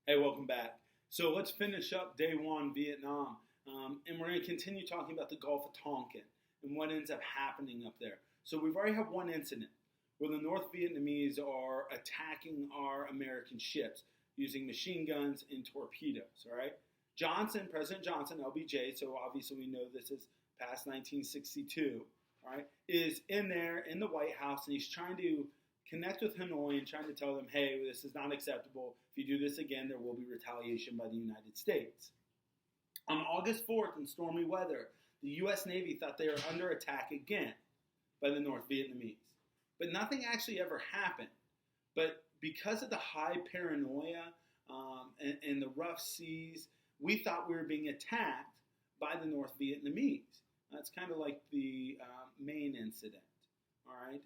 Hey, welcome back. So let's finish up day one, Vietnam, and we're going to continue talking about the Gulf of Tonkin and what ends up happening up there. So we've already had one incident where the North Vietnamese are attacking our American ships using machine guns and torpedoes. All right, President Johnson, LBJ. So obviously we know this is past 1962. All right, is in there in the White House, and he's trying to connect with Hanoi and trying to tell them, hey, this is not acceptable. If you do this again, there will be retaliation by the United States. On August 4th, in stormy weather, the U.S. Navy thought they were under attack again by the North Vietnamese. But nothing actually ever happened. But because of the high paranoia and the rough seas, we thought we were being attacked by the North Vietnamese. That's kind of like the main incident. All right,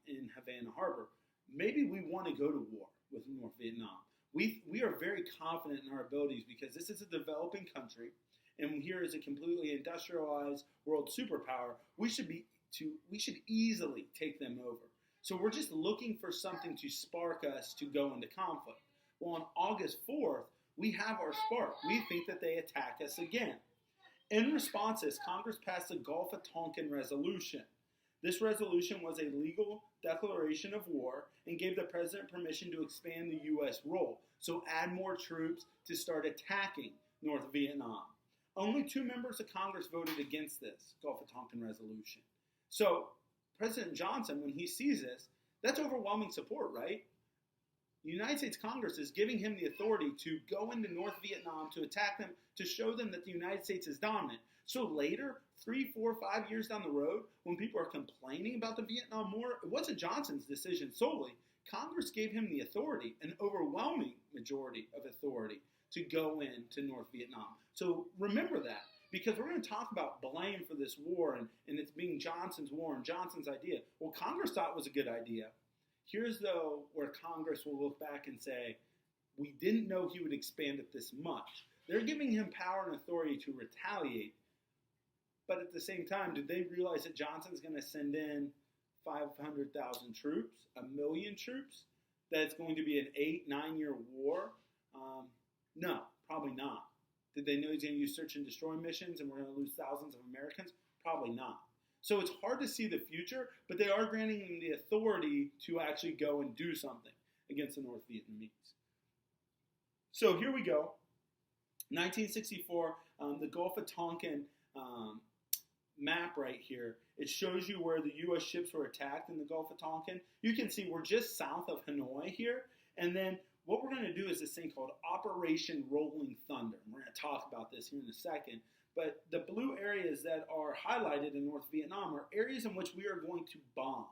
in Havana Harbor. Maybe we want to go to war with North Vietnam. We are very confident in our abilities because this is a developing country, and here is a completely industrialized world superpower. We should easily take them over. So we're just looking for something to spark us to go into conflict. Well, on August 4th, we have our spark. We think that they attack us again. In response to this, Congress passed the Gulf of Tonkin Resolution. This resolution was a legal declaration of war and gave the president permission to expand the U.S. role, so add more troops to start attacking North Vietnam. Only 2 members of Congress voted against this Gulf of Tonkin resolution. So President Johnson, when he sees this, that's overwhelming support, right? The United States Congress is giving him the authority to go into North Vietnam to attack them, to show them that the United States is dominant. So later, 3, 4, 5 years down the road, when people are complaining about the Vietnam War, it wasn't Johnson's decision solely. Congress gave him the authority, an overwhelming majority of authority, to go into North Vietnam. So remember that, because we're going to talk about blame for this war and it's being Johnson's war and Johnson's idea. Well, Congress thought it was a good idea. Here's, though, where Congress will look back and say, we didn't know he would expand it this much. They're giving him power and authority to retaliate. But at the same time, did they realize that Johnson's going to send in 500,000 troops, 1 million troops? That it's going to be an 8-9 year war? No, probably not. Did they know he's going to use search and destroy missions and we're going to lose thousands of Americans? Probably not. So it's hard to see the future, but they are granting him the authority to actually go and do something against the North Vietnamese. So here we go. 1964, the Gulf of Tonkin map right here. It shows you where the U.S. ships were attacked in the Gulf of Tonkin. You can see we're just south of Hanoi here. And then what we're going to do is this thing called Operation Rolling Thunder. And we're going to talk about this here in a second. But the blue areas that are highlighted in North Vietnam are areas in which we are going to bomb,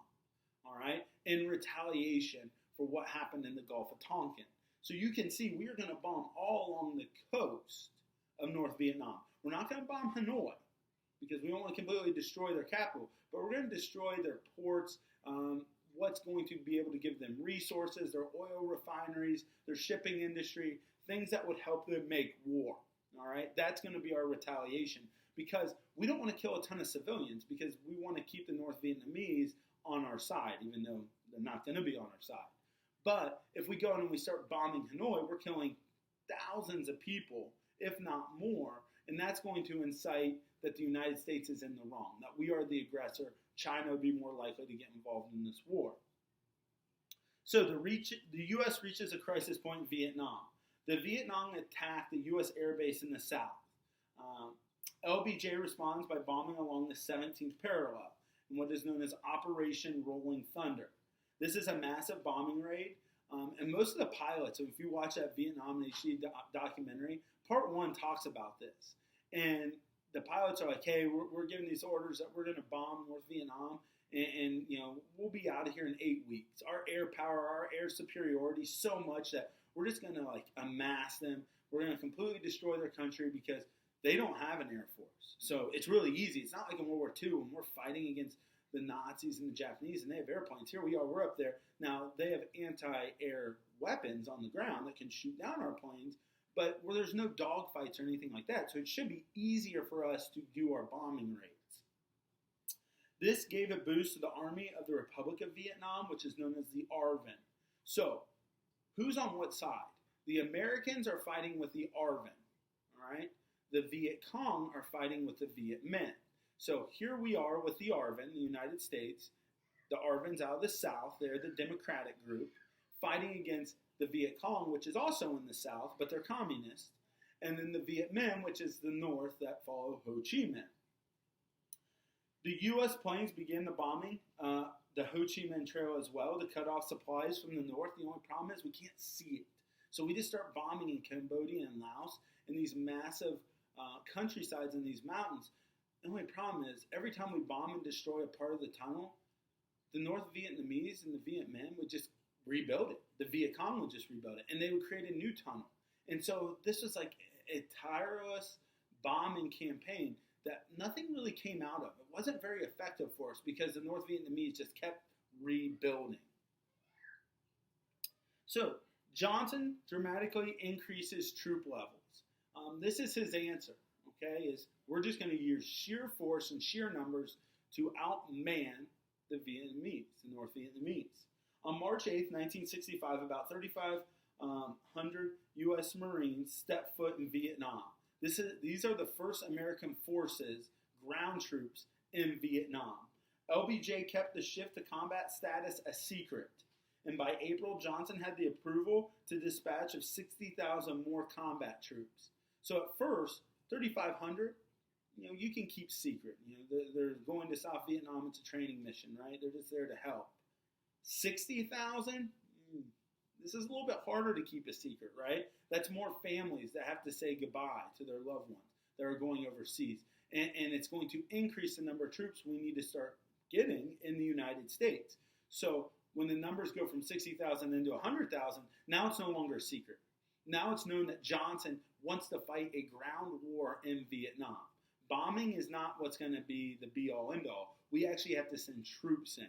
all right, in retaliation for what happened in the Gulf of Tonkin. So you can see we are going to bomb all along the coast of North Vietnam. We're not going to bomb Hanoi because we don't want to completely destroy their capital, but we're going to destroy their ports, what's going to be able to give them resources, their oil refineries, their shipping industry, things that would help them make war. All right, that's going to be our retaliation because we don't want to kill a ton of civilians because we want to keep the North Vietnamese on our side, even though they're not going to be on our side. But if we go in and we start bombing Hanoi, we're killing thousands of people, if not more, and that's going to incite that the United States is in the wrong, that we are the aggressor. China would be more likely to get involved in this war. So the U.S. reaches a crisis point in Vietnam. The Vietnam attacked the U.S. air base in the south. LBJ responds by bombing along the 17th parallel in what is known as Operation Rolling Thunder. This is a massive bombing raid, and most of the pilots, so if you watch that Vietnam HD documentary, part 1 talks about this. And the pilots are like, hey, we're giving these orders that we're going to bomb North Vietnam, and we'll be out of here in 8 weeks. Our air power, our air superiority is so much that we're just going to amass them. We're going to completely destroy their country because they don't have an air force. So it's really easy. It's not like in World War II when we're fighting against the Nazis and the Japanese and they have airplanes. Here we are, we're up there. Now they have anti-air weapons on the ground that can shoot down our planes, but where there's no dogfights or anything like that. So it should be easier for us to do our bombing raids. This gave a boost to the Army of the Republic of Vietnam, which is known as the ARVN. So who's on what side? The Americans are fighting with the ARVN, all right? The Viet Cong are fighting with the Viet Minh. So here we are with the ARVN, the United States. The ARVN's out of the South. They're the Democratic group fighting against the Viet Cong, which is also in the South, but they're communist. And then the Viet Minh, which is the North, that follow Ho Chi Minh. The U.S. planes began the bombing the Ho Chi Minh Trail as well to cut off supplies from the north. The only problem is we can't see it. So we just start bombing in Cambodia and Laos in these massive countrysides and these mountains. The only problem is every time we bomb and destroy a part of the tunnel, the North Vietnamese and the Viet Minh would just rebuild it. The Viet Cong would just rebuild it, and they would create a new tunnel. And so this was like a tireless bombing campaign that nothing really came out of. It wasn't very effective for us because the North Vietnamese just kept rebuilding. So Johnson dramatically increases troop levels. This is his answer, okay, is we're just going to use sheer force and sheer numbers to outman the Vietnamese, the North Vietnamese. On March 8th, 1965, about 3,500 U.S. Marines stepped foot in Vietnam. These are the first American forces, ground troops, in Vietnam. LBJ kept the shift to combat status a secret. And by April, Johnson had the approval to dispatch of 60,000 more combat troops. So at first, 3,500, you can keep secret. They're going to South Vietnam. It's a training mission, right? They're just there to help. 60,000? This is a little bit harder to keep a secret, right? That's more families that have to say goodbye to their loved ones that are going overseas. And it's going to increase the number of troops we need to start getting in the United States. So when the numbers go from 60,000 into 100,000, now it's no longer a secret. Now it's known that Johnson wants to fight a ground war in Vietnam. Bombing is not what's going to be the be-all, end-all. We actually have to send troops in.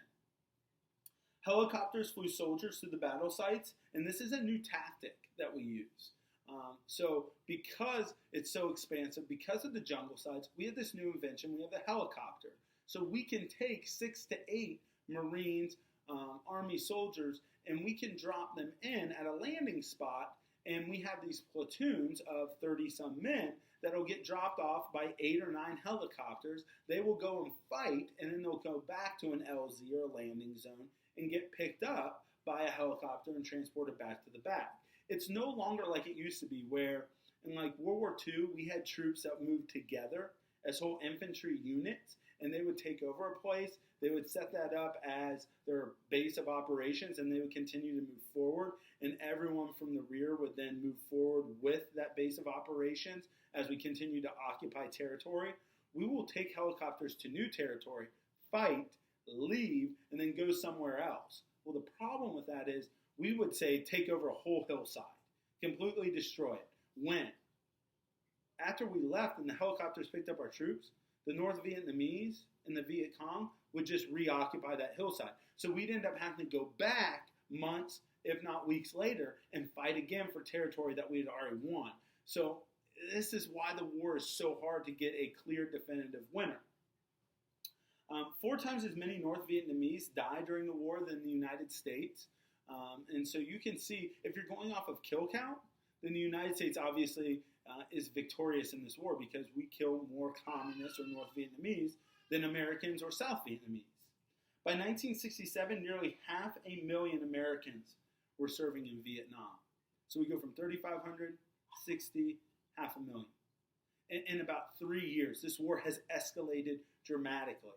Helicopters flew soldiers to the battle sites, and this is a new tactic that we use. So because it's so expansive, because of the jungle sites, we have this new invention. We have the helicopter. So we can take 6 to 8 Marines, Army soldiers, and we can drop them in at a landing spot, and we have these platoons of 30-some men that will get dropped off by 8 or 9 helicopters. They will go and fight, and then they'll go back to an LZ or a landing zone and get picked up by a helicopter and transported back to the back. It's no longer like it used to be where in like World War II, we had troops that moved together as whole infantry units, and they would take over a place. They would set that up as their base of operations, and they would continue to move forward, and everyone from the rear would then move forward with that base of operations as we continue to occupy territory. We will take helicopters to new territory, fight, leave, and then go somewhere else. Well, the problem with that is we would say take over a whole hillside, completely destroy it. When? After we left and the helicopters picked up our troops, the North Vietnamese and the Viet Cong would just reoccupy that hillside. So we'd end up having to go back months, if not weeks later, and fight again for territory that we had already won. So this is why the war is so hard to get a clear, definitive winner. 4 times as many North Vietnamese died during the war than the United States. And so you can see, if you're going off of kill count, then the United States obviously is victorious in this war because we kill more communists or North Vietnamese than Americans or South Vietnamese. By 1967, nearly 500,000 Americans were serving in Vietnam. So we go from 3,500, 60, 500,000. In about 3 years, this war has escalated dramatically.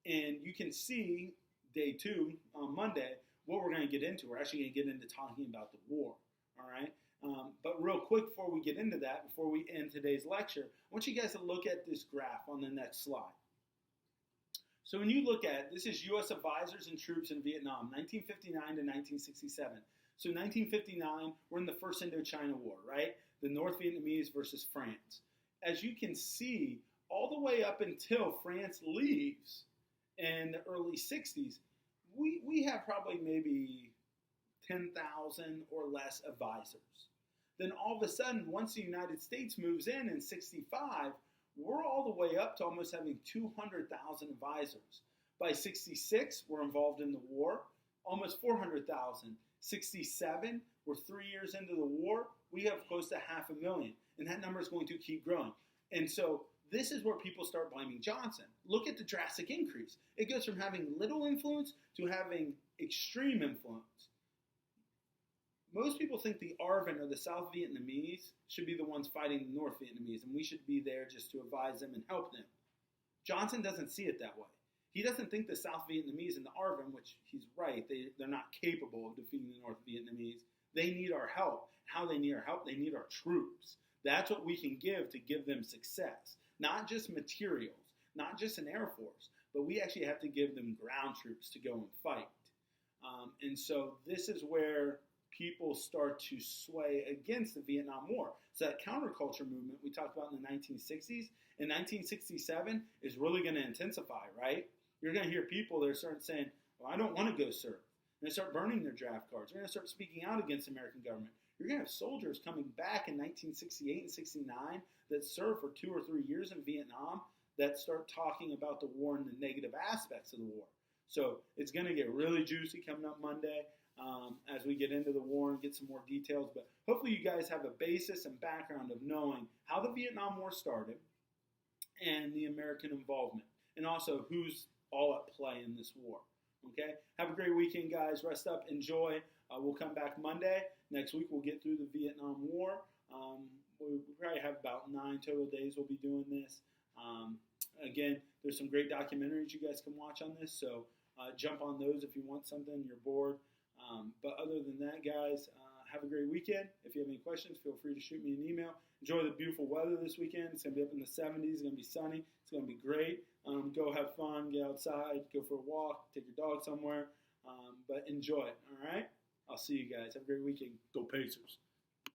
And you can see day 2 on Monday what we're going to get into. We're actually going to get into talking about the war, all right? But real quick before we get into that, before we end today's lecture, I want you guys to look at this graph on the next slide. So when you look at, this is U.S. advisors and troops in Vietnam, 1959 to 1967. So 1959, we're in the first Indochina War, right? The North Vietnamese versus France. As you can see, all the way up until France leaves in the early 60s, we have probably maybe 10,000 or less advisors. Then all of a sudden, once the United States moves in 65, we're all the way up to almost having 200,000 advisors. By 66, we're involved in the war, almost 400,000. 67, we're 3 years into the war, we have close to 500,000, and that number is going to keep growing. And so this is where people start blaming Johnson. Look at the drastic increase. It goes from having little influence to having extreme influence. Most people think the ARVN, or the South Vietnamese, should be the ones fighting the North Vietnamese, and we should be there just to advise them and help them. Johnson doesn't see it that way. He doesn't think the South Vietnamese and the ARVN, which he's right, they're not capable of defeating the North Vietnamese. They need our help. How they need our help? They need our troops. That's what we can give to give them success. Not just materials, not just an Air Force, but we actually have to give them ground troops to go and fight. And so this is where people start to sway against the Vietnam War. So that counterculture movement we talked about in the 1960s, in 1967 is really going to intensify, right? You're going to hear people that are starting saying, well, I don't want to go serve. They're going to start burning their draft cards. They're going to start speaking out against the American government. You're going to have soldiers coming back in 1968 and 69 that served for 2 or 3 years in Vietnam that start talking about the war and the negative aspects of the war. So it's going to get really juicy coming up Monday as we get into the war and get some more details. But hopefully you guys have a basis and background of knowing how the Vietnam War started and the American involvement, and also who's all at play in this war. Okay? Have a great weekend, guys. Rest up. Enjoy. We'll come back Monday. Next week we'll get through the Vietnam War. We probably have about 9 total days we'll be doing this. Again, there's some great documentaries you guys can watch on this, so jump on those if you want something, you're bored. But other than that, guys, have a great weekend. If you have any questions, feel free to shoot me an email. Enjoy the beautiful weather this weekend. It's going to be up in the 70s. It's going to be sunny. It's going to be great. Go have fun. Get outside. Go for a walk. Take your dog somewhere. But enjoy it, all right? I'll see you guys. Have a great weekend. Go Pacers.